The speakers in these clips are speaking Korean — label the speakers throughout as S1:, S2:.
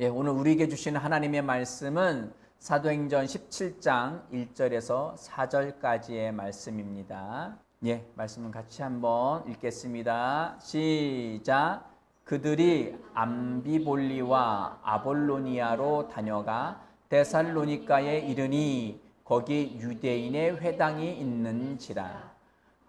S1: 예, 오늘 우리에게 주시는 하나님의 말씀은 사도행전 17장 1절에서 4절까지의 말씀입니다. 예, 말씀은 같이 한번 읽겠습니다. 시작. 그들이 암비볼리와 아볼로니아로 다녀가 데살로니가에 이르니 거기 유대인의 회당이 있는지라.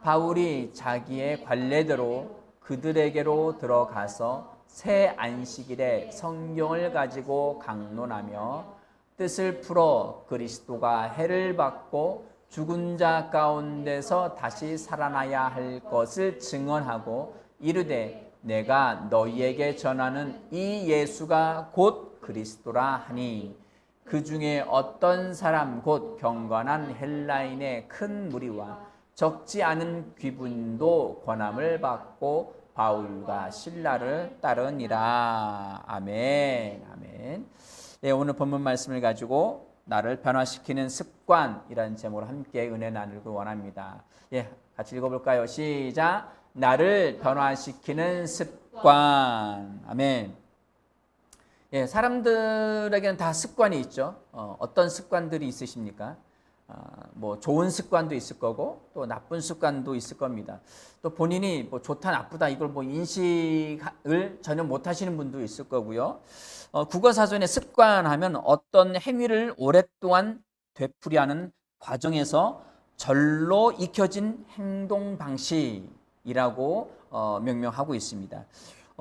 S1: 바울이 자기의 관례대로 그들에게로 들어가서 새 안식일에 성경을 가지고 강론하며 뜻을 풀어 그리스도가 해를 받고 죽은 자 가운데서 다시 살아나야 할 것을 증언하고 이르되 내가 너희에게 전하는 이 예수가 곧 그리스도라 하니 그 중에 어떤 사람 곧 경건한 헬라인의 큰 무리와 적지 않은 귀분도 권함을 받고 바울과 실라를 따르니라. 아멘. 아멘. 네, 오늘 본문 말씀을 가지고 나를 변화시키는 습관이라는 제목으로 함께 은혜 나누기 원합니다. 예, 같이 읽어볼까요? 시작. 나를 변화시키는 습관. 아멘. 예, 사람들에게는 다 습관이 있죠. 어떤 습관들이 있으십니까? 뭐 좋은 습관도 있을 거고 또 나쁜 습관도 있을 겁니다. 또 본인이 뭐 좋다 나쁘다 이걸 뭐 인식을 전혀 못 하시는 분도 있을 거고요. 국어사전에 습관하면 어떤 행위를 오랫동안 되풀이하는 과정에서 절로 익혀진 행동 방식이라고 명명하고 있습니다.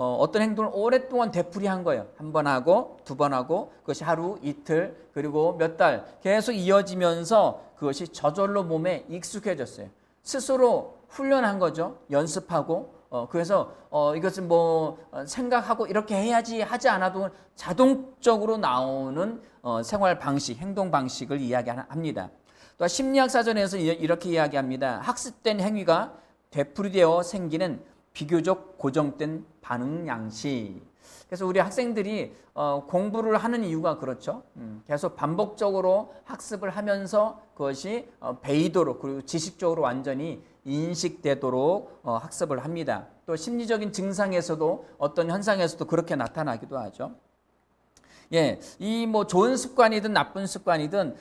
S1: 어떤 행동을 오랫동안 되풀이한 거예요. 한 번 하고 두 번 하고 그것이 하루 이틀 그리고 몇 달 계속 이어지면서 그것이 저절로 몸에 익숙해졌어요. 스스로 훈련한 거죠. 연습하고 그래서 이것은 뭐 생각하고 이렇게 해야지 하지 않아도 자동적으로 나오는 생활 방식, 행동 방식을 이야기합니다. 또 심리학 사전에서 이렇게 이야기합니다. 학습된 행위가 되풀이되어 생기는 비교적 고정된 반응 양식. 그래서 우리 학생들이 공부를 하는 이유가 그렇죠. 계속 반복적으로 학습을 하면서 그것이 배이도록 그리고 지식적으로 완전히 인식되도록 학습을 합니다. 또 심리적인 증상에서도 어떤 현상에서도 그렇게 나타나기도 하죠. 예, 이 뭐 좋은 습관이든 나쁜 습관이든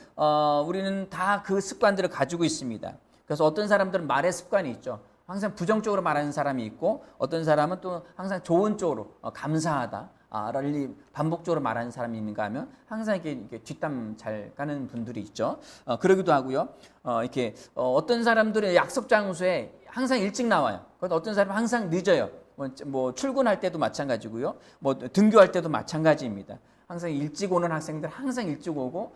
S1: 우리는 다 그 습관들을 가지고 있습니다. 그래서 어떤 사람들은 말의 습관이 있죠. 항상 부정적으로 말하는 사람이 있고 어떤 사람은 또 항상 좋은 쪽으로 감사하다 를 반복적으로 말하는 사람이 있는가 하면 항상 이렇게 뒷담 잘 가는 분들이 있죠. 그러기도 하고요. 이렇게 어떤 사람들은 약속 장소에 항상 일찍 나와요. 어떤 사람은 항상 늦어요. 뭐 출근할 때도 마찬가지고요. 뭐 등교할 때도 마찬가지입니다. 항상 일찍 오는 학생들 항상 일찍 오고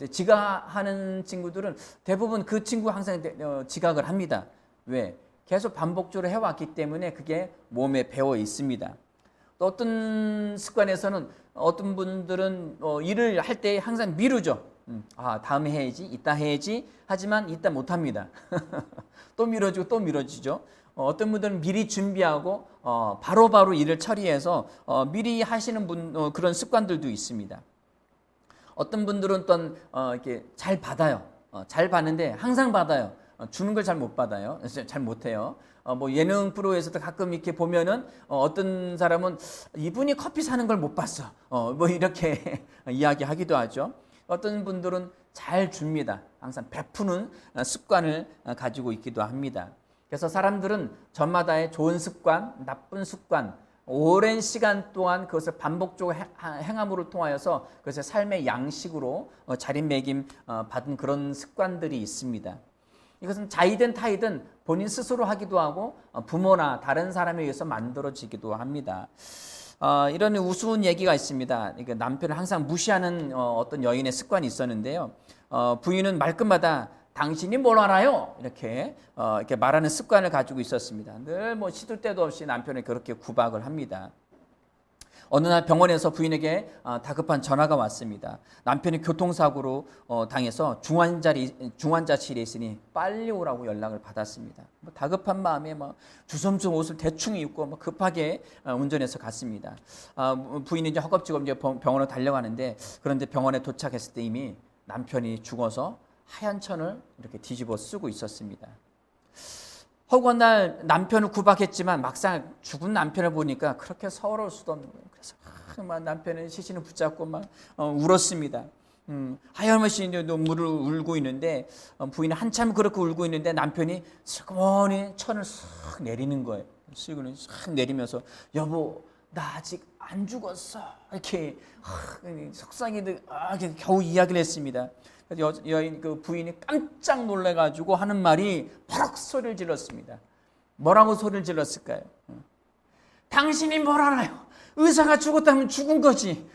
S1: 지각하는 친구들은 대부분 그 친구 항상 지각을 합니다. 왜? 계속 반복적으로 해왔기 때문에 그게 몸에 배어 있습니다. 또 어떤 습관에서는 어떤 분들은 일을 할 때 항상 미루죠. 다음에 해야지, 이따 해야지 하지만 이따 못합니다. 또 미뤄지고 또 미뤄지죠. 어떤 분들은 미리 준비하고 바로바로 일을 처리해서 미리 하시는 그런 습관들도 있습니다. 어떤 분들은 또 이렇게 잘 받아요. 잘 받는데 항상 받아요. 주는 걸 잘 못 받아요. 잘 못해요. 뭐 예능 프로에서도 가끔 이렇게 보면은 어떤 사람은 이분이 커피 사는 걸 못 봤어. 뭐 이렇게 이야기하기도 하죠. 어떤 분들은 잘 줍니다. 항상 베푸는 습관을 가지고 있기도 합니다. 그래서 사람들은 저마다의 좋은 습관, 나쁜 습관, 오랜 시간 동안 그것을 반복적으로 행함으로 통하여서 그것의 삶의 양식으로 자리매김 받은 그런 습관들이 있습니다. 이것은 자이든 타이든 본인 스스로 하기도 하고 부모나 다른 사람에 의해서 만들어지기도 합니다. 이런 우스운 얘기가 있습니다. 남편을 항상 무시하는 어떤 여인의 습관이 있었는데요. 부인은 말끝마다 당신이 뭘 알아요? 이렇게 말하는 습관을 가지고 있었습니다. 늘 뭐 시도 때도 없이 남편을 그렇게 구박을 합니다. 어느 날 병원에서 부인에게 다급한 전화가 왔습니다. 남편이 교통사고로 당해서 중환자실에 있으니 빨리 오라고 연락을 받았습니다. 다급한 마음에 주섬주섬 옷을 대충 입고 급하게 운전해서 갔습니다. 부인이 이제 허겁지겁 이제 병원으로 달려가는데 그런데 병원에 도착했을 때 이미 남편이 죽어서 하얀 천을 이렇게 뒤집어 쓰고 있었습니다. 허구한 날 남편을 구박했지만 막상 죽은 남편을 보니까 그렇게 서러울 수도 없는 거예요. 그래서 막 남편은 시신을 붙잡고 막 울었습니다. 하염없이 눈물을 울고 있는데 부인은 한참 그렇게 울고 있는데 남편이 슬그머니 천을 싹 내리는 거예요. 슬그머니 싹 내리면서 여보 나 아직 안 죽었어 이렇게 속상해도 겨우 이야기를 했습니다. 여인 그 부인이 깜짝 놀래가지고 하는 말이 버럭 소리를 질렀습니다. 뭐라고 소리를 질렀을까요? 당신이 뭘 알아요? 의사가 죽었다면 죽은 거지.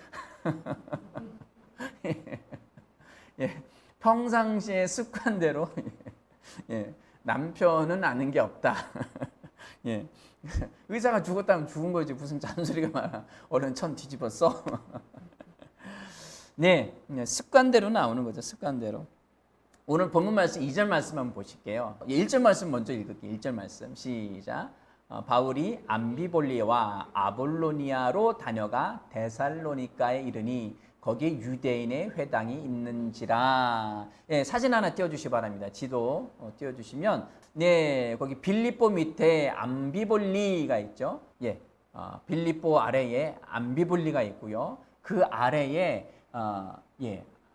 S1: 예, 평상시의 습관대로 남편은 아는 게 없다. 예, 의사가 죽었다면 죽은 거지 무슨 잔소리가 많아. 얼른 천 뒤집었어. 네, 습관대로 나오는 거죠. 습관대로. 오늘 본문 말씀 2절 말씀 한번 보실게요. 1절 말씀 먼저 읽을게요. 1절 말씀 시작. 바울이 암비볼리아와 아볼로니아로 다녀가 데살로니가에 이르니 거기에 유대인의 회당이 있는지라. 예, 사진 하나 띄워주시기 바랍니다. 지도 띄워주시면 네, 거기 빌립보 밑에 암비볼리가 있죠. 예, 빌립보 아래에 암비볼리가 있고요. 그 아래에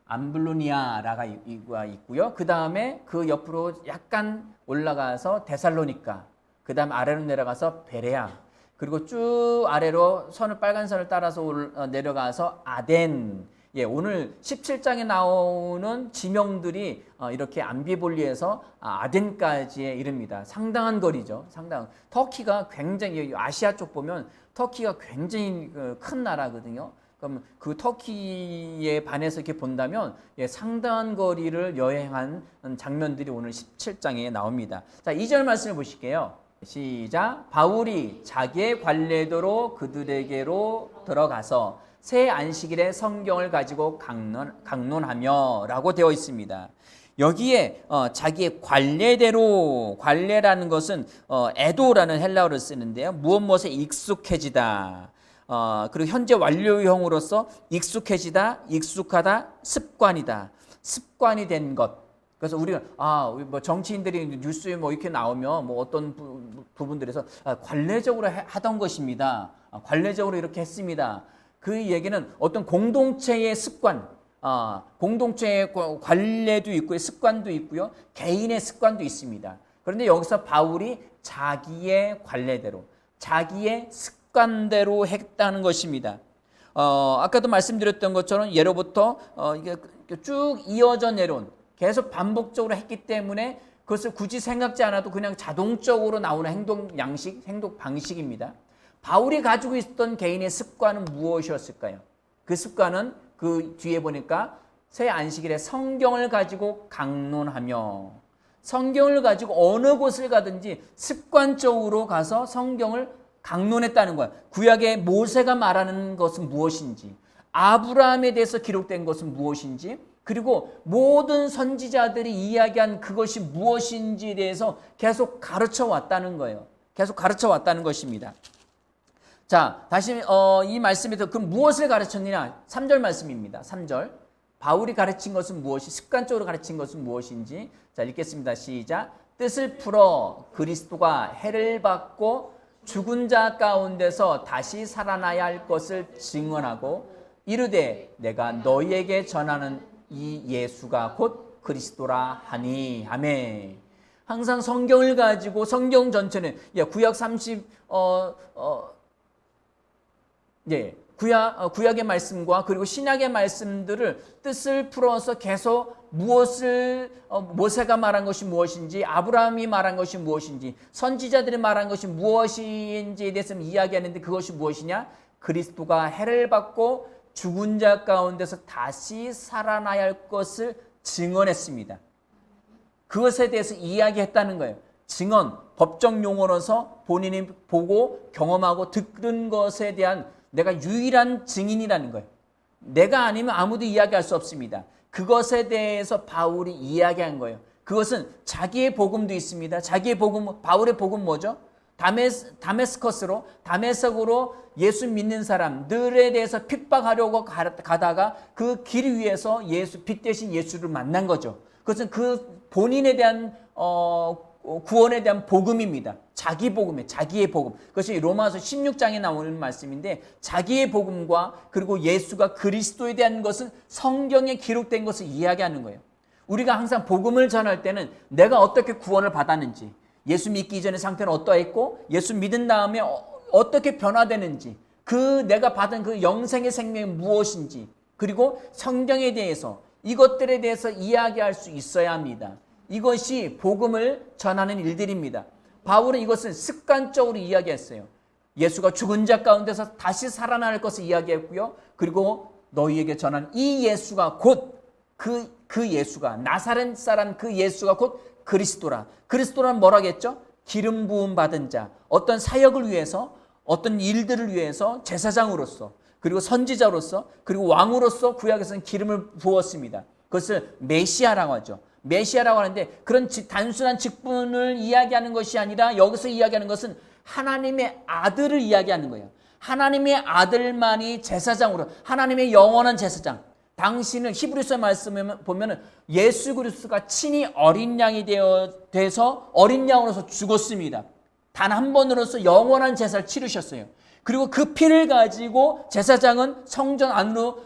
S1: 암블로니아라가 있고요. 그 다음에 그 옆으로 약간 올라가서 데살로니가, 그 다음 아래로 내려가서 베레아, 그리고 쭉 아래로 빨간 선을 따라서 내려가서 아덴. 예, 오늘 17장에 나오는 지명들이 이렇게 암비볼리에서 아덴까지에 이릅니다. 상당한 거리죠. 터키가 굉장히, 아시아 쪽 보면 터키가 굉장히 큰 나라거든요. 그럼 그 터키에 반해서 이렇게 본다면 상당한 거리를 여행한 장면들이 오늘 17장에 나옵니다. 자, 2절 말씀을 보실게요. 시작. 바울이 자기의 관례대로 그들에게로 들어가서 새 안식일에 성경을 가지고 강론하며 라고 되어 있습니다. 여기에 자기의 관례대로, 관례라는 것은 에도라는 헬라어를 쓰는데요. 무엇에 익숙해지다. 그리고 현재 완료형으로서 익숙해지다, 익숙하다, 습관이다. 습관이 된 것. 그래서 우리가 뭐 정치인들이 뉴스에 뭐 이렇게 나오면 뭐 어떤 부분들에서 관례적으로 하던 것입니다. 관례적으로 이렇게 했습니다. 그 얘기는 어떤 공동체의 습관, 공동체의 관례도 있고요, 습관도 있고요, 개인의 습관도 있습니다. 그런데 여기서 바울이 자기의 관례대로, 자기의 습관대로 했다는 것입니다. 아까도 말씀드렸던 것처럼 예로부터 이게 쭉 이어져 내려온, 계속 반복적으로 했기 때문에 그것을 굳이 생각지 않아도 그냥 자동적으로 나오는 행동 양식, 행동 방식입니다. 바울이 가지고 있었던 개인의 습관은 무엇이었을까요? 그 습관은 그 뒤에 보니까 새 안식일에 성경을 가지고 강론하며, 성경을 가지고 어느 곳을 가든지 습관적으로 가서 성경을 강론했다는 거야. 구약의 모세가 말하는 것은 무엇인지, 아브라함에 대해서 기록된 것은 무엇인지, 그리고 모든 선지자들이 이야기한 그것이 무엇인지에 대해서 계속 가르쳐 왔다는 거예요. 계속 가르쳐 왔다는 것입니다. 자, 다시 이 말씀에서 그럼 무엇을 가르쳤느냐? 3절 말씀입니다. 3절. 바울이 가르친 것은 무엇이, 습관적으로 가르친 것은 무엇인지. 자, 읽겠습니다. 시작. 뜻을 풀어 그리스도가 해를 받고 죽은 자 가운데서 다시 살아나야 할 것을 증언하고 이르되 내가 너희에게 전하는 이 예수가 곧 그리스도라 하니. 아멘. 항상 성경을 가지고 성경 전체는 구약 30 구약의 말씀과 그리고 신약의 말씀들을 뜻을 풀어서 계속 무엇을 모세가 말한 것이 무엇인지, 아브라함이 말한 것이 무엇인지, 선지자들이 말한 것이 무엇인지에 대해서 이야기하는데 그것이 무엇이냐? 그리스도가 해를 받고 죽은 자 가운데서 다시 살아나야 할 것을 증언했습니다. 그것에 대해서 이야기했다는 거예요. 증언, 법적 용어로서 본인이 보고 경험하고 들은 것에 대한 내가 유일한 증인이라는 거예요. 내가 아니면 아무도 이야기할 수 없습니다. 그것에 대해서 바울이 이야기한 거예요. 그것은 자기의 복음도 있습니다. 자기의 복음, 바울의 복음 뭐죠? 다메스커스로, 다메섹으로 예수 믿는 사람들에 대해서 핍박하려고 가다가 그 길 위에서 빛 대신 예수를 만난 거죠. 그것은 그 본인에 대한 구원에 대한 복음입니다. 자기 복음이에요. 자기의 복음. 그것이 로마서 16장에 나오는 말씀인데 자기의 복음과 그리고 예수가 그리스도에 대한 것은 성경에 기록된 것을 이야기하는 거예요. 우리가 항상 복음을 전할 때는 내가 어떻게 구원을 받았는지, 예수 믿기 이전의 상태는 어떠했고 예수 믿은 다음에 어떻게 변화되는지, 그 내가 받은 그 영생의 생명이 무엇인지, 그리고 성경에 대해서 이것들에 대해서 이야기할 수 있어야 합니다. 이것이 복음을 전하는 일들입니다. 바울은 이것을 습관적으로 이야기했어요. 예수가 죽은 자 가운데서 다시 살아날 것을 이야기했고요. 그리고 너희에게 전한 이 예수가 곧 그 예수가, 나사렛 사람 그 예수가 곧 그리스도라. 그리스도란 뭐라겠죠? 기름 부음 받은 자, 어떤 사역을 위해서, 어떤 일들을 위해서 제사장으로서, 그리고 선지자로서, 그리고 왕으로서 구약에서는 기름을 부었습니다. 그것을 메시아라고 하죠. 메시아라고 하는데 그런 단순한 직분을 이야기하는 것이 아니라 여기서 이야기하는 것은 하나님의 아들을 이야기하는 거예요. 하나님의 아들만이 제사장으로, 하나님의 영원한 제사장. 당신은 히브리서 말씀을 보면 예수 그리스도가 친히 어린 양이 돼서 어린 양으로서 죽었습니다. 단 한 번으로서 영원한 제사를 치르셨어요. 그리고 그 피를 가지고 제사장은 성전 안으로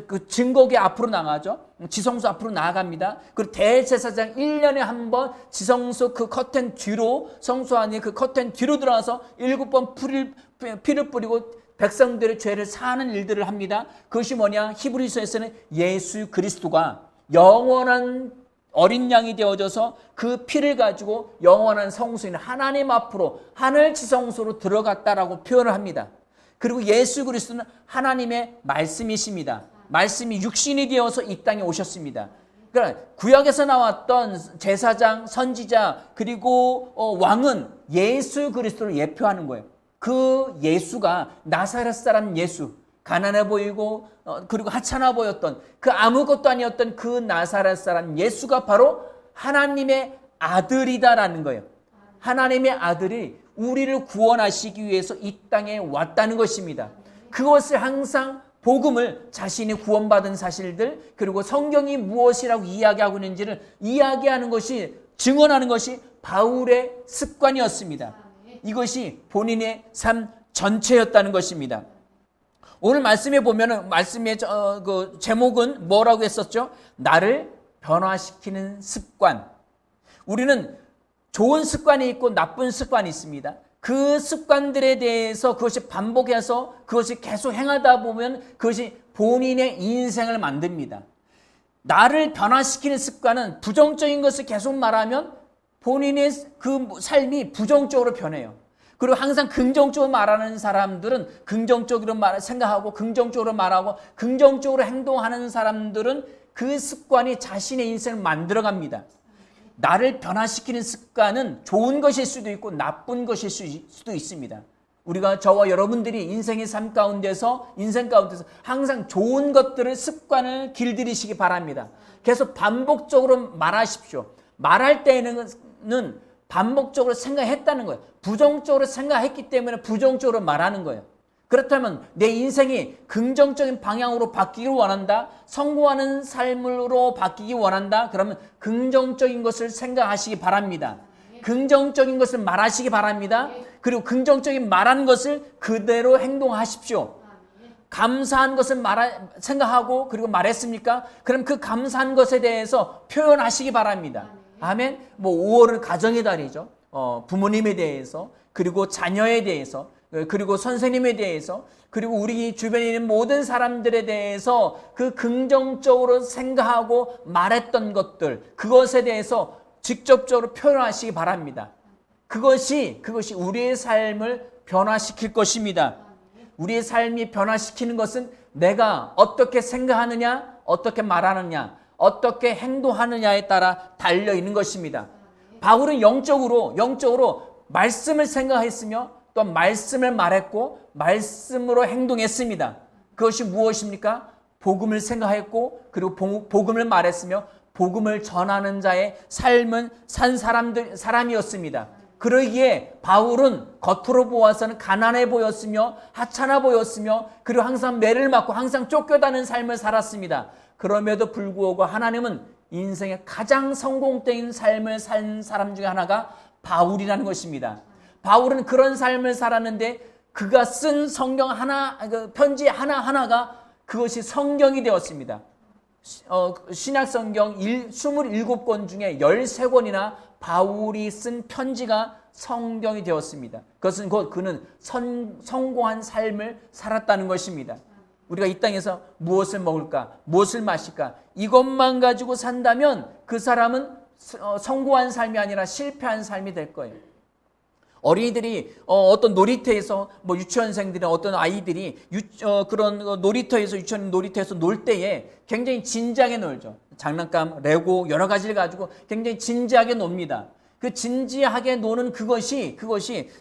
S1: 그 증거궤 앞으로 나가죠. 지성소 앞으로 나아갑니다. 그리고 대제사장 1년에 한 번 지성소 그 커튼 뒤로, 성소 안에 그 커튼 뒤로 들어가서 7번 피를 뿌리고 백성들의 죄를 사하는 일들을 합니다. 그것이 뭐냐? 히브리서에서는 예수 그리스도가 영원한 어린 양이 되어져서 그 피를 가지고 영원한 성소인 하나님 앞으로 하늘 지성소로 들어갔다라고 표현을 합니다. 그리고 예수 그리스도는 하나님의 말씀이십니다. 말씀이 육신이 되어서 이 땅에 오셨습니다. 그러니까 구약에서 나왔던 제사장, 선지자, 그리고 왕은 예수 그리스도를 예표하는 거예요. 그 예수가 나사렛 사람 예수, 가난해 보이고 그리고 하찮아 보였던 그 아무것도 아니었던 그 나사렛 사람 예수가 바로 하나님의 아들이다라는 거예요. 하나님의 아들이 우리를 구원하시기 위해서 이 땅에 왔다는 것입니다. 그것을 항상 복음을, 자신이 구원받은 사실들, 그리고 성경이 무엇이라고 이야기하고 있는지를 이야기하는 것이, 증언하는 것이 바울의 습관이었습니다. 이것이 본인의 삶 전체였다는 것입니다. 오늘 말씀에 보면은 말씀의 그 제목은 뭐라고 했었죠? 나를 변화시키는 습관. 우리는 좋은 습관이 있고 나쁜 습관이 있습니다. 그 습관들에 대해서 그것이 반복해서 그것이 계속 행하다 보면 그것이 본인의 인생을 만듭니다. 나를 변화시키는 습관은 부정적인 것을 계속 말하면 본인의 그 삶이 부정적으로 변해요. 그리고 항상 긍정적으로 말하는 사람들은 긍정적으로 생각하고 긍정적으로 말하고 긍정적으로 행동하는 사람들은 그 습관이 자신의 인생을 만들어갑니다. 나를 변화시키는 습관은 좋은 것일 수도 있고 나쁜 것일 수도 있습니다. 우리가 저와 여러분들이 인생의 삶 가운데서, 인생 가운데서 항상 좋은 것들을, 습관을 길들이시기 바랍니다. 계속 반복적으로 말하십시오. 말할 때에는 반복적으로 생각했다는 거예요. 부정적으로 생각했기 때문에 부정적으로 말하는 거예요. 그렇다면 내 인생이 긍정적인 방향으로 바뀌기를 원한다, 성공하는 삶으로 바뀌기 원한다, 그러면 긍정적인 것을 생각하시기 바랍니다. 긍정적인 것을 말하시기 바랍니다. 그리고 긍정적인 말한 것을 그대로 행동하십시오. 감사한 것을 생각하고 그리고 말했습니까? 그럼 그 감사한 것에 대해서 표현하시기 바랍니다. 아멘. 5월은 가정의 달이죠. 부모님에 대해서, 그리고 자녀에 대해서, 그리고 선생님에 대해서, 그리고 우리 주변에 있는 모든 사람들에 대해서 그 긍정적으로 생각하고 말했던 것들, 그것에 대해서 직접적으로 표현하시기 바랍니다. 그것이 우리의 삶을 변화시킬 것입니다. 우리의 삶이 변화시키는 것은 내가 어떻게 생각하느냐, 어떻게 말하느냐, 어떻게 행동하느냐에 따라 달려있는 것입니다. 바울은 영적으로 말씀을 생각했으며 또 말씀을 말했고 말씀으로 행동했습니다. 그것이 무엇입니까? 복음을 생각했고 그리고 복음을 말했으며 복음을 전하는 자의 삶은 산 사람이었습니다. 그러기에 바울은 겉으로 보아서는 가난해 보였으며 하찮아 보였으며 그리고 항상 매를 맞고 항상 쫓겨다니는 삶을 살았습니다. 그럼에도 불구하고 하나님은 인생의 가장 성공적인 삶을 산 사람 중에 하나가 바울이라는 것입니다. 바울은 그런 삶을 살았는데 그가 쓴 성경 하나, 편지 하나하나가 그것이 성경이 되었습니다. 신약 성경 27권 중에 13권이나 바울이 쓴 편지가 성경이 되었습니다. 그것은 곧 그는 성공한 삶을 살았다는 것입니다. 우리가 이 땅에서 무엇을 먹을까, 무엇을 마실까, 이것만 가지고 산다면 그 사람은 성공한 삶이 아니라 실패한 삶이 될 거예요. 어린이들이 어떤 놀이터에서 유치원생들이나 어떤 아이들이 그런 놀이터에서 유치원 놀이터에서 놀 때에 굉장히 진지하게 놀죠. 장난감, 레고 여러 가지를 가지고 굉장히 진지하게 놉니다. 그 진지하게 노는 그것이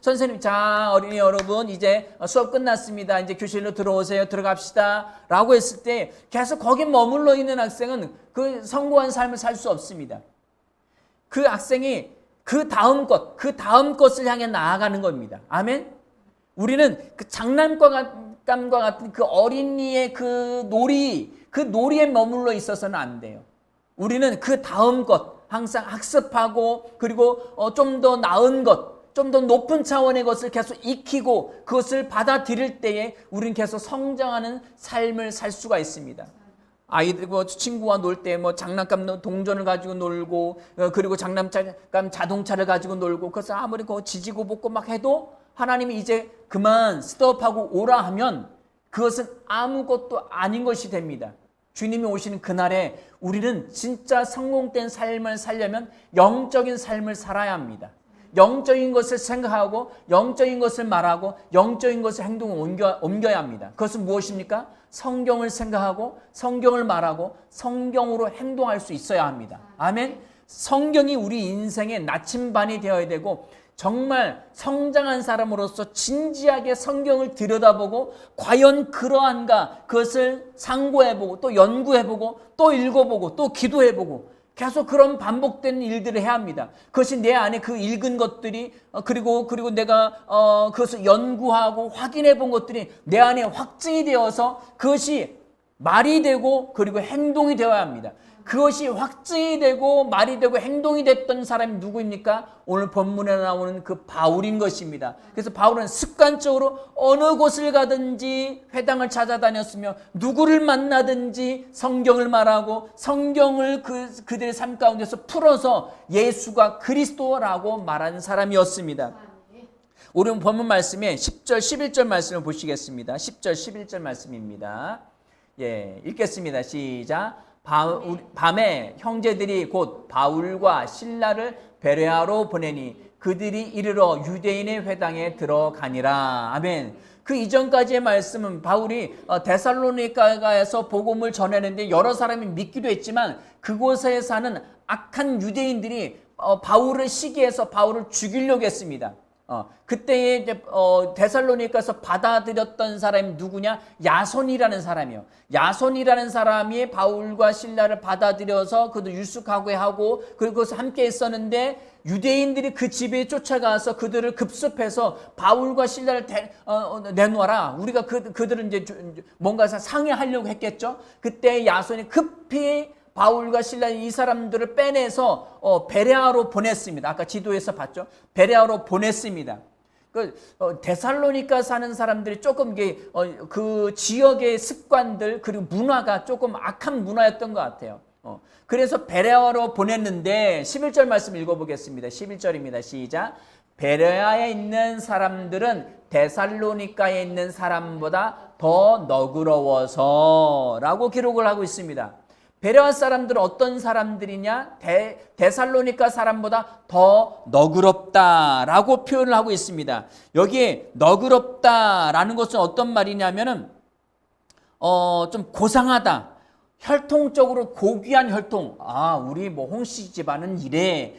S1: 선생님, 자 어린이 여러분 이제 수업 끝났습니다. 이제 교실로 들어오세요. 들어갑시다. 라고 했을 때 계속 거기 머물러 있는 학생은 그 성공한 삶을 살 수 없습니다. 그 학생이 그 다음 것을 향해 나아가는 겁니다. 아멘? 우리는 그 장난감과 같은 그 어린이의 그 놀이에 머물러 있어서는 안 돼요. 우리는 그 다음 것, 항상 학습하고 그리고 좀 더 나은 것, 좀 더 높은 차원의 것을 계속 익히고 그것을 받아들일 때에 우리는 계속 성장하는 삶을 살 수가 있습니다. 아이들 친구와 놀 때 장난감 동전을 가지고 놀고 그리고 장난감 자동차를 가지고 놀고 그래서 아무리 지지고 볶고 막 해도 하나님이 이제 그만 스톱하고 오라 하면 그것은 아무것도 아닌 것이 됩니다. 주님이 오시는 그날에 우리는 진짜 성공된 삶을 살려면 영적인 삶을 살아야 합니다. 영적인 것을 생각하고 영적인 것을 말하고 영적인 것을 행동을 옮겨야 합니다. 그것은 무엇입니까? 성경을 생각하고 성경을 말하고 성경으로 행동할 수 있어야 합니다. 아멘. 성경이 우리 인생의 나침반이 되어야 되고 정말 성장한 사람으로서 진지하게 성경을 들여다보고 과연 그러한가 그것을 상고해보고 또 연구해보고 또 읽어보고 또 기도해보고 계속 그런 반복되는 일들을 해야 합니다. 그것이 내 안에 그 읽은 것들이 그리고 내가 그것을 연구하고 확인해 본 것들이 내 안에 확증이 되어서 그것이 말이 되고 그리고 행동이 되어야 합니다. 그것이 확증이 되고 말이 되고 행동이 됐던 사람이 누구입니까? 오늘 본문에 나오는 그 바울인 것입니다. 그래서 바울은 습관적으로 어느 곳을 가든지 회당을 찾아다녔으며 누구를 만나든지 성경을 말하고 성경을 그들의 삶 가운데서 풀어서 예수가 그리스도라고 말하는 사람이었습니다. 오늘 본문 말씀에 10절 11절 말씀을 보시겠습니다. 10절 11절 말씀입니다. 예, 읽겠습니다. 시작. 밤에 형제들이 곧 바울과 실라를 베레아로 보내니 그들이 이르러 유대인의 회당에 들어가니라. 아멘. 그 이전까지의 말씀은 바울이 데살로니가에서 복음을 전했는데 여러 사람이 믿기도 했지만 그곳에 사는 악한 유대인들이 바울을 시기해서 바울을 죽이려고 했습니다. 그때에 이제 데살로니가에서 받아들였던 사람이 누구냐? 야손이라는 사람이요. 야손이라는 사람이 바울과 실라를 받아들여서 그도 율숙하게 하고 그리고 그것을 함께 했었는데 유대인들이 그 집에 쫓아가서 그들을 급습해서 바울과 실라를 내놓아라. 우리가 그들은 이제 뭔가 상의하려고 했겠죠. 그때 야손이 급히 바울과 실라 이 사람들을 빼내서 베레아로 보냈습니다. 아까 지도에서 봤죠. 베레아로 보냈습니다. 데살로니가 사는 사람들이 조금 그 지역의 습관들 그리고 문화가 조금 악한 문화였던 것 같아요. 그래서 베레아로 보냈는데 11절 말씀 읽어보겠습니다. 11절입니다. 시작. 베레아에 있는 사람들은 데살로니가에 있는 사람보다 더 너그러워서 라고 기록을 하고 있습니다. 베레아 사람들은 어떤 사람들이냐? 데살로니가 사람보다 더 너그럽다라고 표현을 하고 있습니다. 여기에 너그럽다라는 것은 어떤 말이냐면은 좀 고상하다. 혈통적으로 고귀한 혈통. 우리 홍씨 집안은 이래.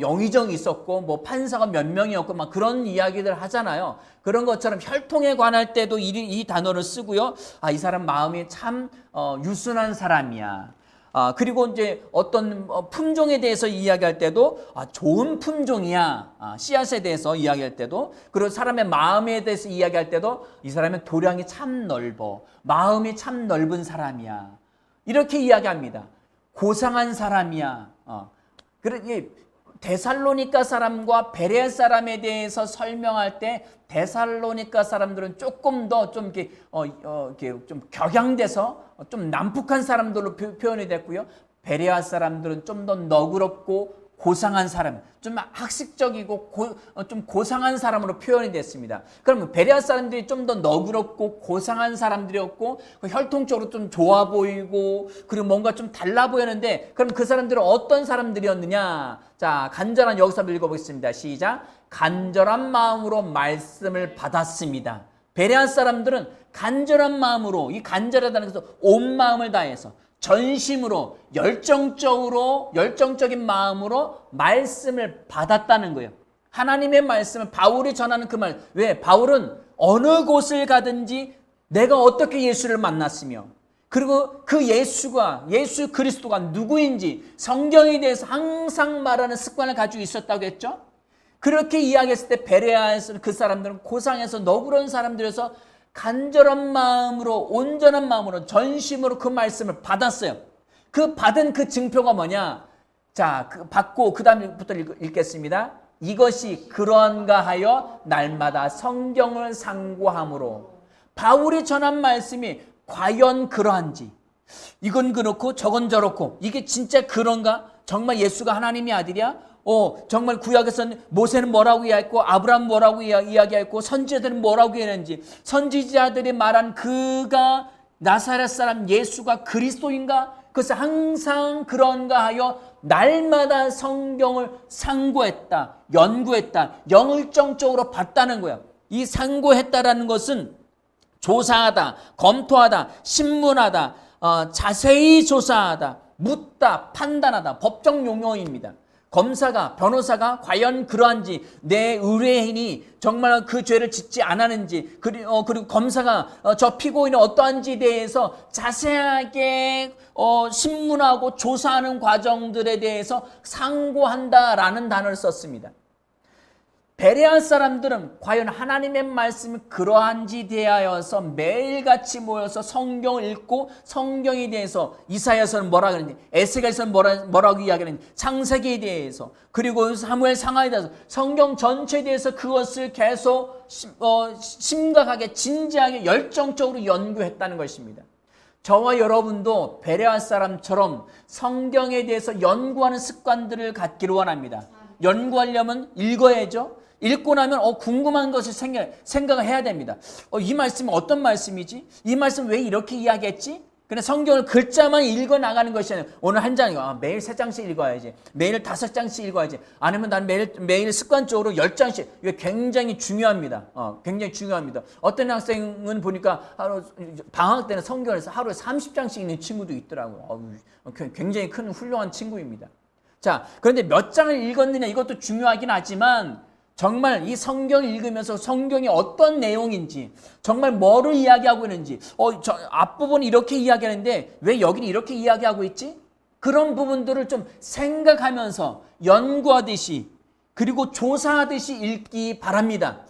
S1: 영의정이 있었고, 판사가 몇 명이었고, 막 그런 이야기들 하잖아요. 그런 것처럼 혈통에 관할 때도 이 단어를 쓰고요. 이 사람 마음이 참, 유순한 사람이야. 그리고 이제 어떤 품종에 대해서 이야기할 때도 좋은 품종이야. 씨앗에 대해서 이야기할 때도 그리고 사람의 마음에 대해서 이야기할 때도 이 사람의 도량이 참 넓어. 마음이 참 넓은 사람이야. 이렇게 이야기합니다. 고상한 사람이야. 그러니 데살로니가 사람과 베레아 사람에 대해서 설명할 때 데살로니가 사람들은 조금 더 좀 이렇게 좀 격양돼서 좀 난폭한 사람들로 표현이 됐고요. 베레아 사람들은 좀 더 너그럽고 고상한 사람, 좀 학식적이고 좀 고상한 사람으로 표현이 됐습니다. 그러면 베레아 사람들이 좀 더 너그럽고 고상한 사람들이었고 혈통적으로 좀 좋아 보이고 그리고 뭔가 좀 달라 보였는데, 그럼 그 사람들은 어떤 사람들이었느냐? 자, 간절한, 여기서 한번 읽어보겠습니다. 시작. 간절한 마음으로 말씀을 받았습니다. 베레아 사람들은 간절한 마음으로, 이 간절하다는 것은 온 마음을 다해서 전심으로 열정적인 마음으로 말씀을 받았다는 거예요. 하나님의 말씀을 바울이 전하는 그 말. 왜? 바울은 어느 곳을 가든지 내가 어떻게 예수를 만났으며 그리고 그 예수가, 예수 그리스도가 누구인지 성경에 대해서 항상 말하는 습관을 가지고 있었다고 했죠. 그렇게 이야기했을 때 베레아에서 그 사람들은 고상해서 너그러운 사람들에서 간절한 마음으로, 온전한 마음으로, 전심으로 그 말씀을 받았어요. 그 받은 그 증표가 뭐냐? 자, 받고 그 다음부터 읽겠습니다. 이것이 그러한가 하여 날마다 성경을 상고함으로. 바울이 전한 말씀이 과연 그러한지, 이건 그렇고 저건 저렇고, 이게 진짜 그런가? 정말 예수가 하나님의 아들이야? 정말 구약에서는 모세는 뭐라고 이야기했고 아브라함 뭐라고 이야기했고 선지자들은 뭐라고 했는지, 선지자들이 말한 그가 나사렛 사람 예수가 그리스도인가? 그래서 항상 그런가 하여 날마다 성경을 상고했다, 연구했다, 영을정적으로 봤다는 거야. 이 상고했다라는 것은 조사하다, 검토하다, 신문하다, 자세히 조사하다, 묻다, 판단하다, 법정 용어입니다. 검사가, 변호사가 과연 그러한지, 내 의뢰인이 정말 그 죄를 짓지 않았는지, 그리고 검사가 저 피고인이 어떠한지에 대해서 자세하게 신문하고 조사하는 과정들에 대해서 상고한다라는 단어를 썼습니다. 베레아 사람들은 과연 하나님의 말씀이 그러한지 대하여서 매일같이 모여서 성경을 읽고 성경에 대해서, 이사야서는 뭐라 그러는지, 에스겔서는 뭐라고 이야기하는지, 창세기에 대해서, 그리고 사무엘 상하에 대해서 성경 전체에 대해서 그것을 계속 심각하게, 진지하게, 열정적으로 연구했다는 것입니다. 저와 여러분도 베레아 사람처럼 성경에 대해서 연구하는 습관들을 갖기를 원합니다. 연구하려면 읽어야죠. 읽고 나면 궁금한 것을 생각을 해야 됩니다. 이 말씀은 어떤 말씀이지? 이 말씀 왜 이렇게 이야기했지? 그냥 성경을 글자만 읽어 나가는 것이 아니라 오늘 한 장이요. 매일 3장씩 읽어야지. 매일 5장씩 읽어야지. 아니면 난 매일 습관적으로 10장씩. 이게 굉장히 중요합니다. 굉장히 중요합니다. 어떤 학생은 보니까 방학 때는 성경을 하루에 30장씩 읽는 친구도 있더라고요. 굉장히 큰 훌륭한 친구입니다. 자, 그런데 몇 장을 읽었느냐, 이것도 중요하긴 하지만 정말 이 성경을 읽으면서 성경이 어떤 내용인지, 정말 뭐를 이야기하고 있는지, 저 앞부분이 이렇게 이야기하는데 왜 여기는 이렇게 이야기하고 있지? 그런 부분들을 좀 생각하면서 연구하듯이, 그리고 조사하듯이 읽기 바랍니다.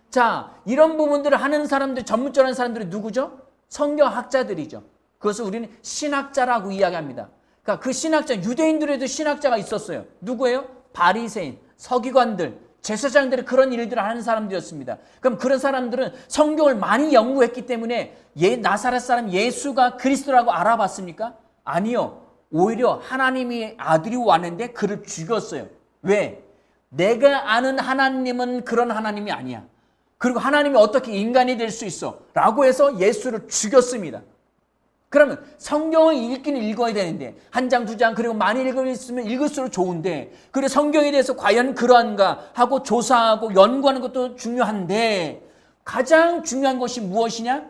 S1: 자, 이런 부분들을 하는 사람들, 전문적인 사람들이 누구죠? 성경학자들이죠. 그것을 우리는 신학자라고 이야기합니다. 그러니까 그 신학자, 유대인들에도 신학자가 있었어요. 누구예요? 바리새인, 서기관들, 제사장들이 그런 일들을 하는 사람들이었습니다. 그럼 그런 사람들은 성경을 많이 연구했기 때문에 나사렛 사람 예수가 그리스도라고 알아봤습니까? 아니요. 오히려 하나님의 아들이 왔는데 그를 죽였어요. 왜? 내가 아는 하나님은 그런 하나님이 아니야. 그리고 하나님이 어떻게 인간이 될 수 있어? 라고 해서 예수를 죽였습니다. 그러면 성경을 읽기는 읽어야 되는데, 한 장, 두 장, 그리고 많이 읽으면 읽을수록 좋은데, 그리고 성경에 대해서 과연 그러한가 하고 조사하고 연구하는 것도 중요한데, 가장 중요한 것이 무엇이냐?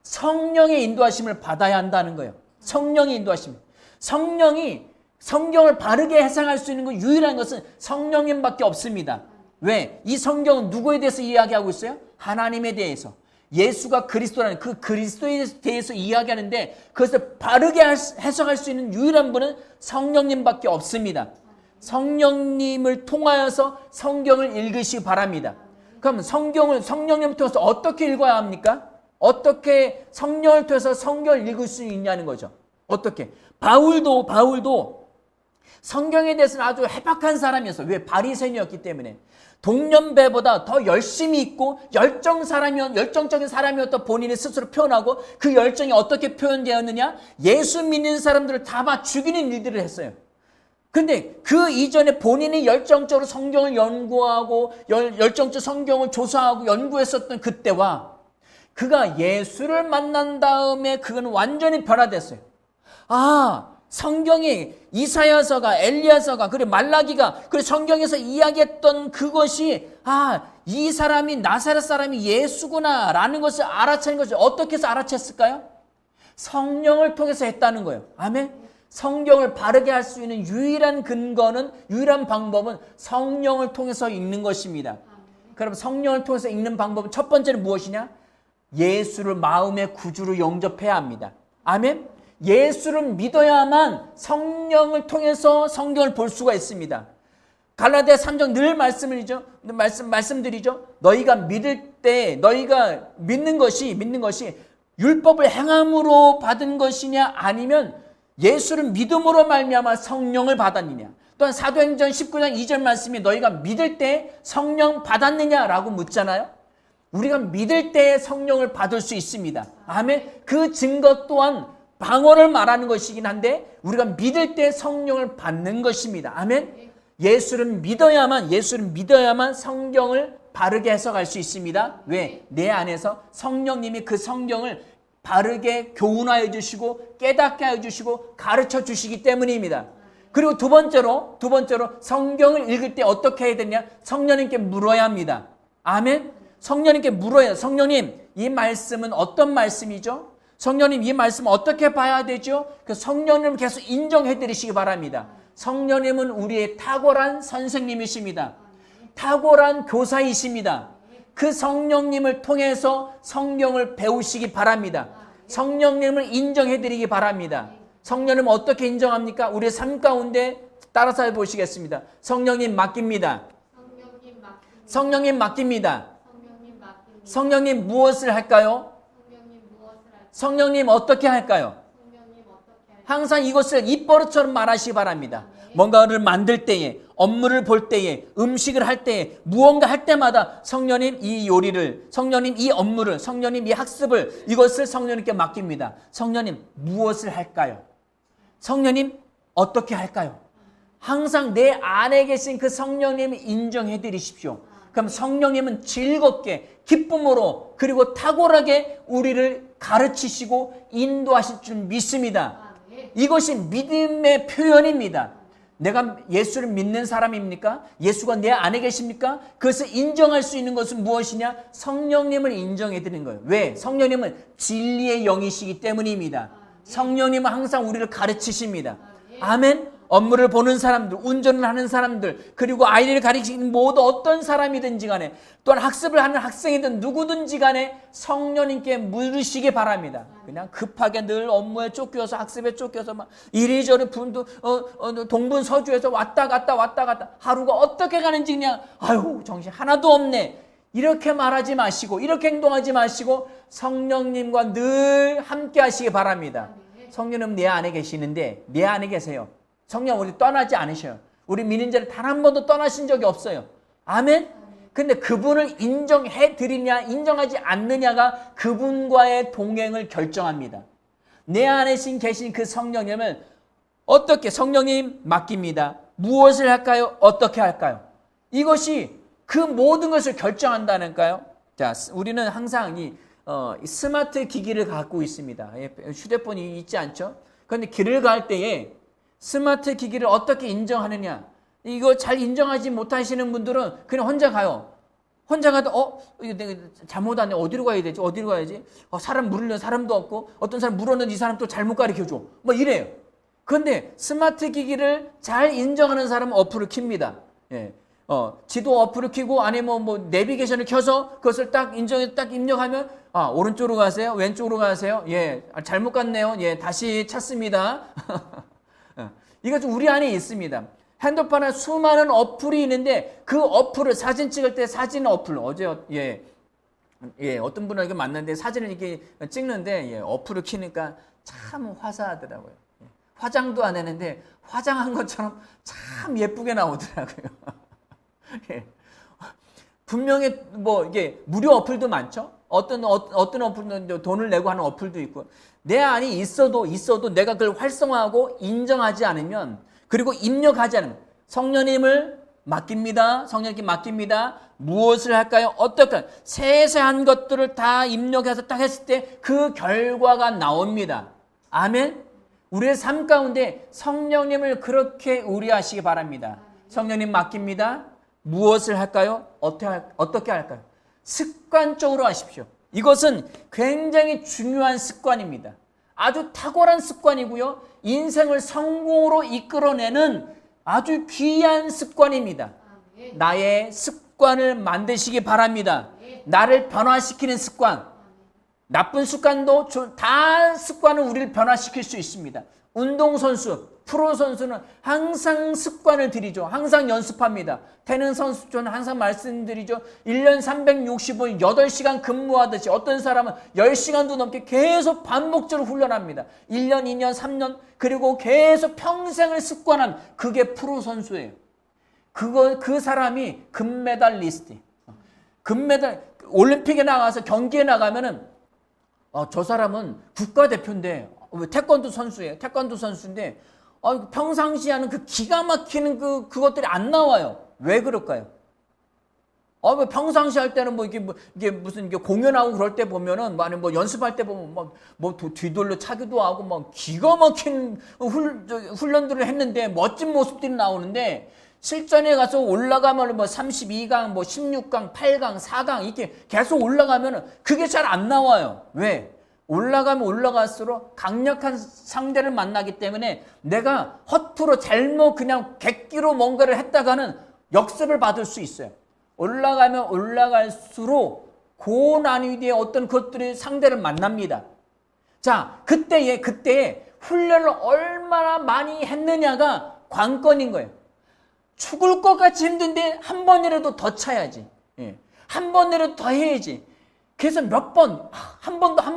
S1: 성령의 인도하심을 받아야 한다는 거예요. 성령의 인도하심. 성령이 성경을 바르게 해석할 수 있는 유일한 것은 성령님밖에 없습니다. 왜? 이 성경은 누구에 대해서 이야기하고 있어요? 하나님에 대해서. 예수가 그리스도라는 그 그리스도에 대해서 이야기하는데 그것을 바르게 해석할 수 있는 유일한 분은 성령님밖에 없습니다. 성령님을 통하여서 성경을 읽으시기 바랍니다. 그럼 성령님을 통해서 어떻게 읽어야 합니까? 어떻게 성령을 통해서 성경을 읽을 수 있냐는 거죠. 어떻게? 바울도 성경에 대해서는 아주 해박한 사람이었어요. 왜? 바리새인이었기 때문에. 동년배보다 더 열심히 있고 열정적인 사람이었던 본인이 스스로 표현하고, 그 열정이 어떻게 표현되었느냐? 예수 믿는 사람들을 다 죽이는 일들을 했어요. 근데 그 이전에 본인이 열정적으로 성경을 연구하고 열정적으로 성경을 조사하고 연구했었던 그때와 그가 예수를 만난 다음에 그건 완전히 변화됐어요. 성경이 이사야서가, 엘리야서가, 그리고 말라기가, 그리고 성경에서 이야기했던 그것이 이 사람이 나사렛 사람이 예수구나 라는 것을 알아챈 것이, 어떻게 해서 알아챘을까요? 성령을 통해서 했다는 거예요. 아멘. 성경을 바르게 할 수 있는 유일한 근거는, 유일한 방법은 성령을 통해서 읽는 것입니다. 그럼 성령을 통해서 읽는 방법은 첫 번째는 무엇이냐? 예수를 마음의 구주로 영접해야 합니다. 아멘. 예수를 믿어야만 성령을 통해서 성경을 볼 수가 있습니다. 갈라디아 3장 늘 말씀드리죠. 너희가 믿을 때, 너희가 믿는 것이 율법을 행함으로 받은 것이냐, 아니면 예수를 믿음으로 말미암아 성령을 받았느냐. 또한 사도행전 19장 2절 말씀이 너희가 믿을 때 성령 받았느냐라고 묻잖아요. 우리가 믿을 때 성령을 받을 수 있습니다. 아멘. 그 증거 또한 방언을 말하는 것이긴 한데 우리가 믿을 때 성령을 받는 것입니다. 아멘. 예수를 믿어야만 성경을 바르게 해석할 수 있습니다. 왜? 내 안에서 성령님이 그 성경을 바르게 교훈하여 주시고 깨닫게 하여 주시고 가르쳐 주시기 때문입니다. 그리고 두 번째로 성경을 읽을 때 어떻게 해야 되냐? 성령님께 물어야 합니다. 아멘. 성령님께 물어야, 성령님 이 말씀은 어떤 말씀이죠? 성령님 이 말씀 어떻게 봐야 되죠? 그 성령님을 계속 인정해 드리시기 바랍니다. 성령님은 우리의 탁월한 선생님이십니다. 탁월한 교사이십니다. 그 성령님을 통해서 성경을 배우시기 바랍니다. 성령님을 인정해 드리기 바랍니다. 성령님은 어떻게 인정합니까? 우리의 삶 가운데 따라서 해보시겠습니다. 성령님 맡깁니다. 성령님 맡깁니다. 성령님 무엇을 할까요? 성령님 어떻게 할까요? 항상 이것을 입버릇처럼 말하시기 바랍니다. 뭔가를 만들 때에, 업무를 볼 때에, 음식을 할 때에, 무언가 할 때마다 성령님 이 요리를, 성령님 이 업무를, 성령님 이 학습을, 이것을 성령님께 맡깁니다. 성령님 무엇을 할까요? 성령님 어떻게 할까요? 항상 내 안에 계신 그 성령님을 인정해 드리십시오. 그럼 성령님은 즐겁게, 기쁨으로, 그리고 탁월하게 우리를 가르치시고 인도하실 줄 믿습니다. 이것이 믿음의 표현입니다. 내가 예수를 믿는 사람입니까? 예수가 내 안에 계십니까? 그것을 인정할 수 있는 것은 무엇이냐? 성령님을 인정해 드리는 거예요. 왜? 성령님은 진리의 영이시기 때문입니다. 성령님은 항상 우리를 가르치십니다. 아멘. 업무를 보는 사람들, 운전을 하는 사람들, 그리고 아이를 가르치는 모두 어떤 사람이든지 간에, 또한 학습을 하는 학생이든 누구든지 간에 성령님께 물으시기 바랍니다. 그냥 급하게 늘 업무에 쫓겨서, 학습에 쫓겨서 막 이리저리 동분서주에서 왔다 갔다 하루가 어떻게 가는지 그냥 아유 정신 하나도 없네, 이렇게 말하지 마시고, 이렇게 행동하지 마시고 성령님과 늘 함께 하시기 바랍니다. 성령님 내 안에 계시는데, 내 안에 계세요. 성령 우리 떠나지 않으셔요. 우리 믿는 자를 단 한 번도 떠나신 적이 없어요. 아멘. 근데 그분을 인정해 드리냐 인정하지 않느냐가 그분과의 동행을 결정합니다. 내 안에 계신 그 성령님을 어떻게, 성령님 맡깁니다. 무엇을 할까요? 어떻게 할까요? 이것이 그 모든 것을 결정한다니까요. 자, 우리는 항상 이 스마트 기기를 갖고 있습니다. 휴대폰이 있지 않죠? 그런데 길을 갈 때에 스마트 기기를 어떻게 인정하느냐, 이거 잘 인정하지 못하시는 분들은 그냥 혼자 가요. 혼자 가도 이거 내가 잘못 왔네, 어디로 가야 되지, 어디로 가야지, 사람 물으려는 사람도 없고, 어떤 사람 물었는데 이 사람 또 잘못 가르쳐줘, 뭐 이래요. 그런데 스마트 기기를 잘 인정하는 사람은 어플을 킵니다. 예. 지도 어플을 켜고 안에 뭐 내비게이션을 켜서 그것을 딱 입력하면 오른쪽으로 가세요, 왼쪽으로 가세요, 예, 잘못 갔네요, 예, 다시 찾습니다. 이것은 우리 안에 있습니다. 핸드폰에 수많은 어플이 있는데 그 어플을, 사진 찍을 때 사진 어플, 어제 어떤 분에게 만났는데 사진을 이렇게 찍는데 어플을 키니까 참 화사하더라고요. 화장도 안 했는데 화장한 것처럼 참 예쁘게 나오더라고요. 예. 분명히 뭐 이게 무료 어플도 많죠. 어떤 어플은 돈을 내고 하는 어플도 있고, 내 안이 있어도 내가 그걸 활성화하고 인정하지 않으면, 그리고 입력하지 않으면, 성령님을 맡깁니다. 성령님께 맡깁니다. 무엇을 할까요? 어떨까요? 세세한 것들을 다 입력해서 딱 했을 때 그 결과가 나옵니다. 아멘. 우리의 삶 가운데 성령님을 그렇게 의뢰하시기 바랍니다. 성령님 맡깁니다. 무엇을 할까요? 어떻게 할까요? 습관적으로 하십시오. 이것은 굉장히 중요한 습관입니다. 아주 탁월한 습관이고요. 인생을 성공으로 이끌어내는 아주 귀한 습관입니다. 나의 습관을 만드시기 바랍니다. 나를 변화시키는 습관. 나쁜 습관도 다 습관은 우리를 변화시킬 수 있습니다. 운동선수, 프로선수는 항상 습관을 들이죠. 항상 연습합니다. 태능 선수, 저는 항상 말씀드리죠. 1년 365일 8시간 근무하듯이 어떤 사람은 10시간도 넘게 계속 반복적으로 훈련합니다. 1년, 2년, 3년, 그리고 계속 평생을 습관한, 그게 프로선수예요. 그 사람이 금메달리스트. 올림픽에 나가서 경기에 나가면은, 저 사람은 국가대표인데, 태권도 선수예요. 태권도 선수인데, 평상시에 하는 그 기가 막히는 그것들이 안 나와요. 왜 그럴까요? 평상시 할 때는 이게 무슨 공연하고 그럴 때 보면은, 뭐 연습할 때 보면 뭐 뒤돌려 차기도 하고 막 기가 막힌 훈련들을 했는데 멋진 모습들이 나오는데, 실전에 가서 올라가면 32강, 16강, 8강, 4강 이렇게 계속 올라가면은 그게 잘 안 나와요. 왜? 올라가면 올라갈수록 강력한 상대를 만나기 때문에 내가 허투루 잘못 그냥 객기로 뭔가를 했다가는 역습을 받을 수 있어요. 올라가면 올라갈수록 고난이도의 어떤 것들이 상대를 만납니다. 자, 그때에 훈련을 얼마나 많이 했느냐가 관건인 거예요. 죽을 것 같이 힘든데 한 번이라도 더 차야지. 한 번이라도 더 해야지. 그래서 한 번도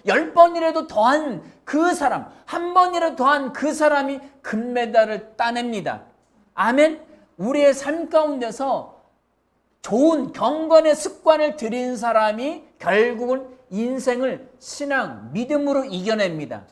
S1: 10번이라도 더한 그 사람, 한 번이라도 더한 그 사람이 금메달을 따냅니다. 아멘. 우리의 삶 가운데서 좋은 경건의 습관을 들인 사람이 결국은 인생을 신앙, 믿음으로 이겨냅니다.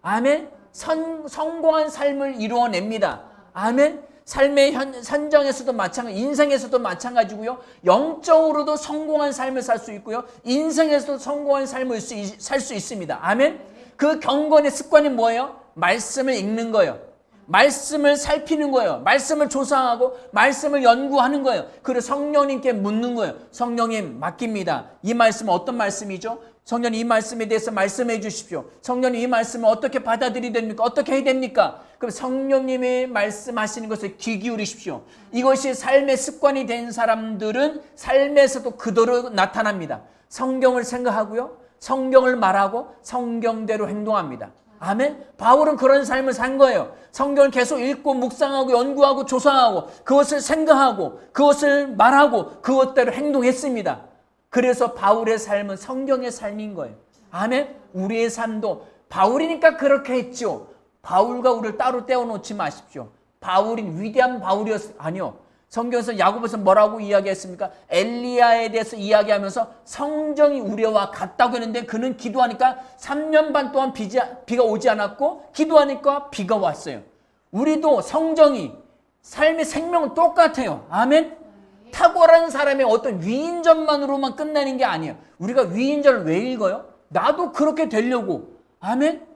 S1: 아멘. 성공한 삶을 이루어냅니다. 아멘. 삶의 현장에서도 마찬가지, 인생에서도 마찬가지고요. 영적으로도 성공한 삶을 살 수 있고요. 인생에서도 성공한 삶을 살 수 있습니다. 아멘. 그 경건의 습관이 뭐예요? 말씀을 읽는 거예요. 말씀을 살피는 거예요. 말씀을 조사하고 말씀을 연구하는 거예요. 그리고 성령님께 묻는 거예요. 성령님 맡깁니다. 이 말씀은 어떤 말씀이죠? 성령님 이 말씀에 대해서 말씀해 주십시오. 성령님 이 말씀을 어떻게 받아들여야 됩니까? 어떻게 해야 됩니까? 그럼 성령님이 말씀하시는 것을 귀 기울이십시오. 이것이 삶의 습관이 된 사람들은 삶에서도 그대로 나타납니다. 성경을 생각하고요. 성경을 말하고 성경대로 행동합니다. 아멘. 바울은 그런 삶을 산 거예요. 성경을 계속 읽고 묵상하고 연구하고 조사하고 그것을 생각하고 그것을 말하고 그것대로 행동했습니다. 그래서 바울의 삶은 성경의 삶인 거예요. 아멘. 우리의 삶도 바울이니까 그렇게 했죠. 바울과 우리를 따로 떼어놓지 마십시오. 바울이 위대한 바울이었어요. 아니요. 성경에서 야고보서 뭐라고 이야기했습니까? 엘리야에 대해서 이야기하면서 성정이 우리와 같다고 했는데 그는 기도하니까 3년 반 동안 비가 오지 않았고 기도하니까 비가 왔어요. 우리도 성정이 삶의 생명은 똑같아요. 아멘. 탁월한 사람의 어떤 위인전만으로만 끝나는 게 아니에요. 우리가 위인전을 왜 읽어요? 나도 그렇게 되려고. 아멘.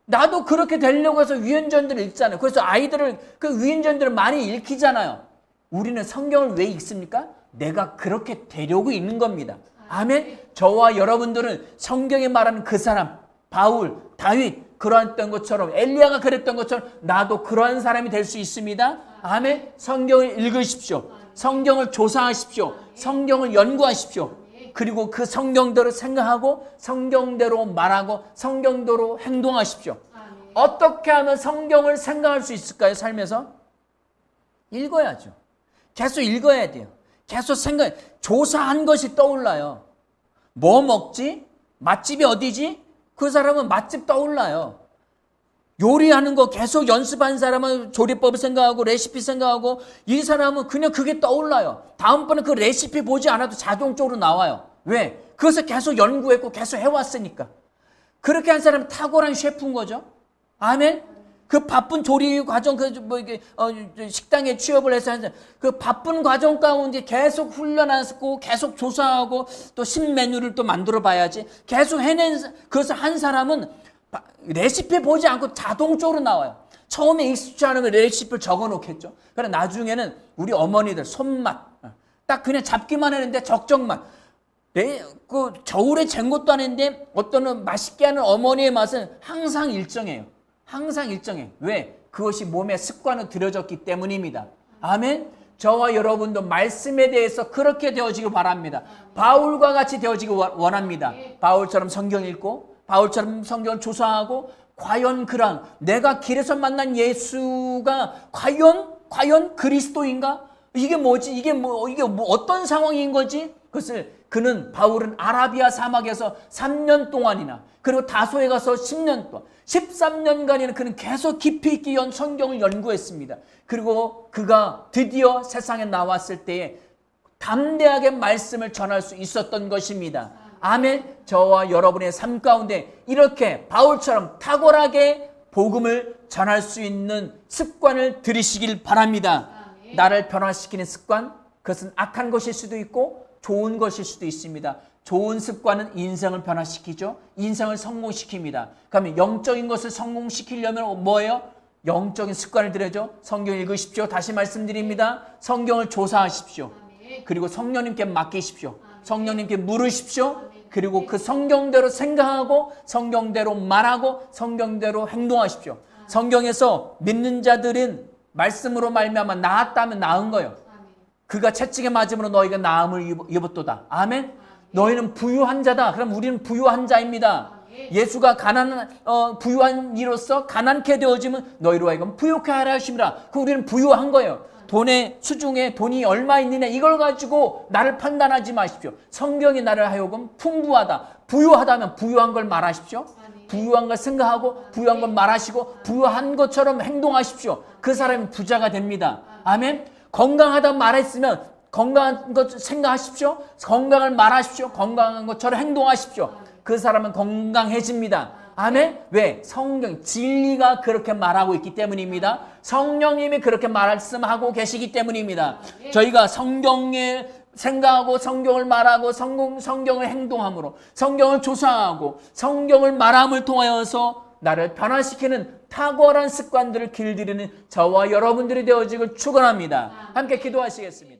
S1: 나도 그렇게 되려고 해서 위인전들을 읽잖아요. 그래서 아이들을 그 위인전들을 많이 읽히잖아요. 우리는 성경을 왜 읽습니까? 내가 그렇게 되려고 읽는 겁니다. 아멘. 저와 여러분들은 성경에 말하는 그 사람, 바울, 다윗 그러했던 것처럼, 엘리야가 그랬던 것처럼 나도 그러한 사람이 될 수 있습니다. 아멘. 성경을 읽으십시오. 성경을 조사하십시오. 성경을 연구하십시오. 그리고 그 성경대로 생각하고 성경대로 말하고 성경대로 행동하십시오. 어떻게 하면 성경을 생각할 수 있을까요? 삶에서? 읽어야죠. 계속 읽어야 돼요. 계속 조사한 것이 떠올라요. 뭐 먹지? 맛집이 어디지? 그 사람은 맛집 떠올라요. 요리하는 거 계속 연습한 사람은 조리법을 생각하고 레시피 생각하고 이 사람은 그냥 그게 떠올라요. 다음번에 그 레시피 보지 않아도 자동적으로 나와요. 왜? 그것을 계속 연구했고 계속 해왔으니까. 그렇게 한 사람은 탁월한 셰프인 거죠. 아멘? 그 바쁜 조리 과정, 식당에 취업을 해서 그 바쁜 과정 가운데 계속 훈련하고 계속 조사하고 또 신메뉴를 또 만들어 봐야지. 계속 해낸, 그것을 한 사람은 레시피 보지 않고 자동적으로 나와요. 처음에 익숙지 않으면 레시피를 적어 놓겠죠. 그러나 나중에는 우리 어머니들 손맛, 딱 그냥 잡기만 했는데 적정맛. 그 저울에 잰 것도 아닌데 어떤 맛있게 하는 어머니의 맛은 항상 일정해요. 항상 일정해. 왜? 그것이 몸에 습관으로 들여졌기 때문입니다. 아멘? 저와 여러분도 말씀에 대해서 그렇게 되어지길 바랍니다. 바울과 같이 되어지길 원합니다. 바울처럼 성경 읽고 바울처럼 성경을 조사하고 과연 그랑 내가 길에서 만난 예수가 과연 그리스도인가? 이게 뭐지? 이게 어떤 상황인 거지? 그는 바울은 아라비아 사막에서 3년 동안이나 그리고 다소에 가서 10년 동안 13년간이나 그는 계속 깊이 있게 성경을 연구했습니다. 그리고 그가 드디어 세상에 나왔을 때에 담대하게 말씀을 전할 수 있었던 것입니다. 아멘. 저와 여러분의 삶 가운데 이렇게 바울처럼 탁월하게 복음을 전할 수 있는 습관을 들이시길 바랍니다. 나를 변화시키는 습관, 그것은 악한 것일 수도 있고 좋은 것일 수도 있습니다. 좋은 습관은 인생을 변화시키죠. 인생을 성공시킵니다. 그러면 영적인 것을 성공시키려면 뭐예요? 영적인 습관을 들여죠. 성경 읽으십시오. 다시 말씀드립니다. 성경을 조사하십시오. 그리고 성령님께 맡기십시오. 성령님께 물으십시오. 그리고 그 성경대로 생각하고 성경대로 말하고 성경대로 행동하십시오. 성경에서 믿는 자들은 말씀으로 말미암아 나았다면 나은 거예요. 그가 채찍에 맞음으로 너희가 나음을 입었도다. 아멘. 너희는 부유한 자다. 그럼 우리는 부유한 자입니다. 예수가 부유한 이로써 가난케 되어지면 너희로 하여금 부유케 하라 하심이라. 그 우리는 부유한 거예요. 돈의 수중에 돈이 얼마 있느냐 이걸 가지고 나를 판단하지 마십시오. 성경이 나를 하여금 풍부하다, 부유하다면 부유한 걸 말하십시오. 부유한 걸 생각하고 부유한 걸 말하시고 부유한 것처럼 행동하십시오. 그 사람이 부자가 됩니다. 아멘. 건강하다 말했으면 건강한 것 생각하십시오. 건강을 말하십시오. 건강한 것처럼 행동하십시오. 그 사람은 건강해집니다. 아멘. 왜? 성경 진리가 그렇게 말하고 있기 때문입니다. 성령님이 그렇게 말씀하고 계시기 때문입니다. 저희가 성경에 생각하고 성경을 말하고 성경을 행동함으로 성경을 조사하고 성경을 말함을 통하여서 나를 변화시키는 탁월한 습관들을 길들이는 저와 여러분들이 되어지길 축원합니다. 함께 기도하시겠습니다.